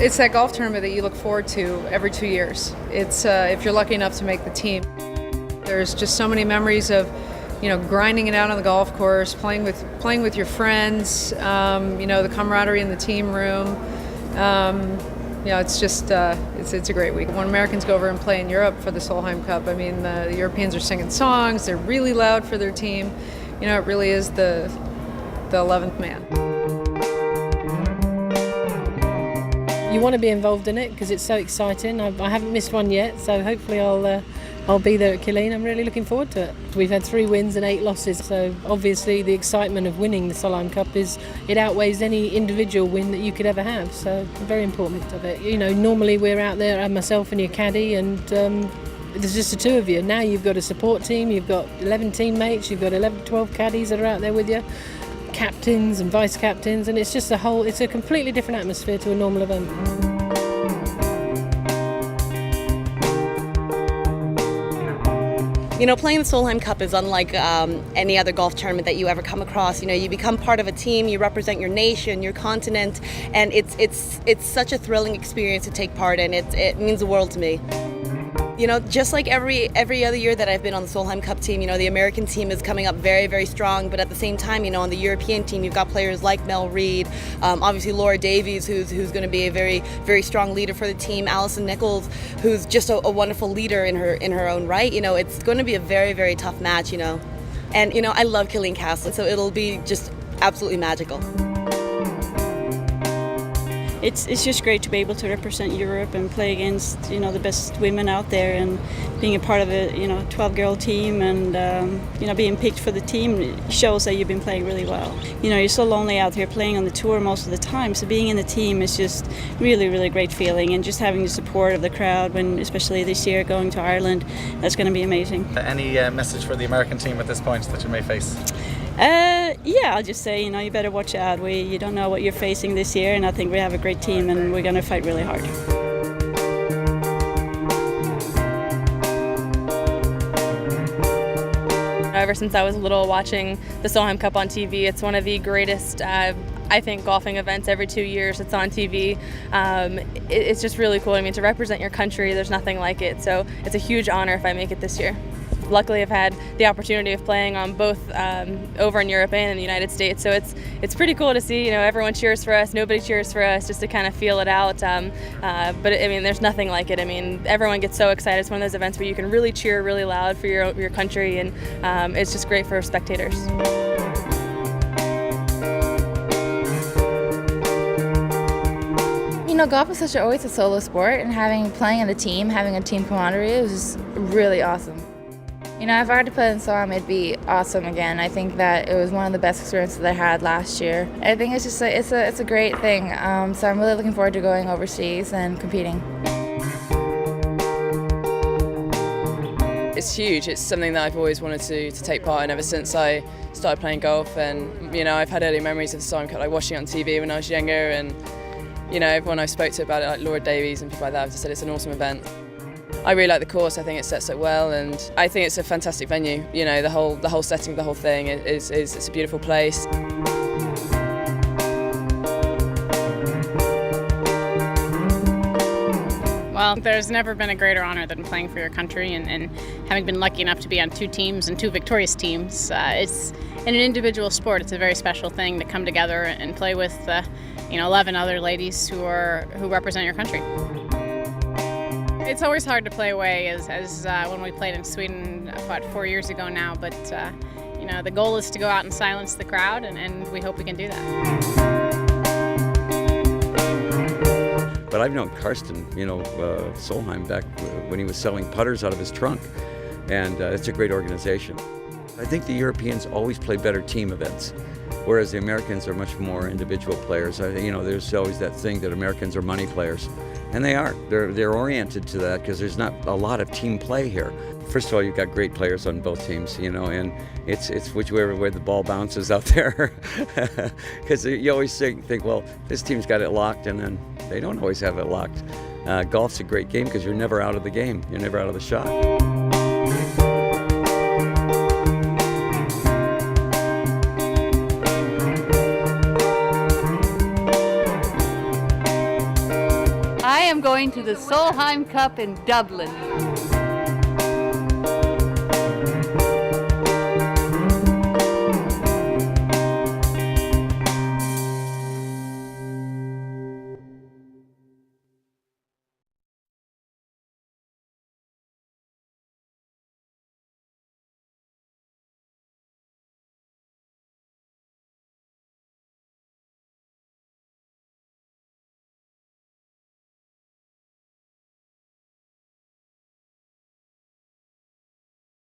It's that golf tournament that you look forward to every 2 years. It's if you're lucky enough to make the team. There's just so many memories of, grinding it out on the golf course, playing with your friends, the camaraderie in the team room. It's just it's a great week. When Americans go over and play in Europe for the Solheim Cup, I mean, the Europeans are singing songs. They're really loud for their team. It really is the 11th man. You want to be involved in it because it's so exciting. I haven't missed one yet, so hopefully I'll be there at Killeen. I'm really looking forward to it. We've had 3 wins and 8 losses, so obviously the excitement of winning the Solheim Cup it outweighs any individual win that you could ever have. So very important of it. Normally we're out there, myself and your caddy, and there's just the 2 of you. Now you've got a support team, you've got 11 teammates, you've got 12 caddies that are out there with you, captains and vice captains, and it's just it's a completely different atmosphere to a normal event. Playing the Solheim Cup is unlike any other golf tournament that you ever come across. You become part of a team, you represent your nation, your continent, and it's such a thrilling experience to take part in. It means the world to me. Just like every other year that I've been on the Solheim Cup team, the American team is coming up very, very strong. But at the same time, on the European team, you've got players like Mel Reid, obviously Laura Davies, who's going to be a very, very strong leader for the team. Alison Nichols, who's just a wonderful leader in her own right. It's going to be a very, very tough match. And I love Killeen Castle, so it'll be just absolutely magical. It's just great to be able to represent Europe and play against the best women out there, and being a part of a 12-girl team, and being picked for the team shows that you've been playing really well. You're so lonely out here playing on the tour most of the time, so being in the team is just really, really great feeling, and just having the support of the crowd, especially this year going to Ireland, that's going to be amazing. Any message for the American team at this point that you may face? I'll just say, you better watch out. You don't know what you're facing this year, and I think we have a great team, and we're going to fight really hard. Ever since I was little, watching the Solheim Cup on TV, it's one of the greatest, I think, golfing events. Every 2 years it's on TV. It's just really cool. To represent your country, there's nothing like it. So it's a huge honor if I make it this year. Luckily, I've had the opportunity of playing on both over in Europe and in the United States, so it's pretty cool to see. Everyone cheers for us, nobody cheers for us, just to kind of feel it out. But there's nothing like it. Everyone gets so excited. It's one of those events where you can really cheer really loud for your country, and it's just great for spectators. Golf is always a solo sport, and playing in a team, having a team camaraderie, was just really awesome. If I had to play in Solheim, it'd be awesome again. I think that it was one of the best experiences that I had last year. I think it's just it's a great thing. So I'm really looking forward to going overseas and competing. It's huge. It's something that I've always wanted to take part in ever since I started playing golf, and I've had early memories of the Solheim Cup, like watching it on TV when I was younger, and everyone I spoke to about it, like Laura Davies and people like that, have just said it's an awesome event. I really like the course. I think it sets up well, and I think it's a fantastic venue. The whole setting of the whole thing is it's a beautiful place. Well, there's never been a greater honor than playing for your country, and having been lucky enough to be on 2 teams and 2 victorious teams. It's in an individual sport. It's a very special thing to come together and play with 11 other ladies who represent your country. It's always hard to play away, as when we played in Sweden, 4 years ago now. But the goal is to go out and silence the crowd, and we hope we can do that. But I've known Karsten, Solheim, back when he was selling putters out of his trunk, and it's a great organization. I think the Europeans always play better team events, whereas the Americans are much more individual players. There's always that thing that Americans are money players. And they are. They're oriented to that because there's not a lot of team play here. First of all, you've got great players on both teams, and it's whichever way the ball bounces out there. Because you always think, well, this team's got it locked, and then they don't always have it locked. Golf's a great game because you're never out of the game. You're never out of the shot. I'm going to the Solheim Cup in Dublin.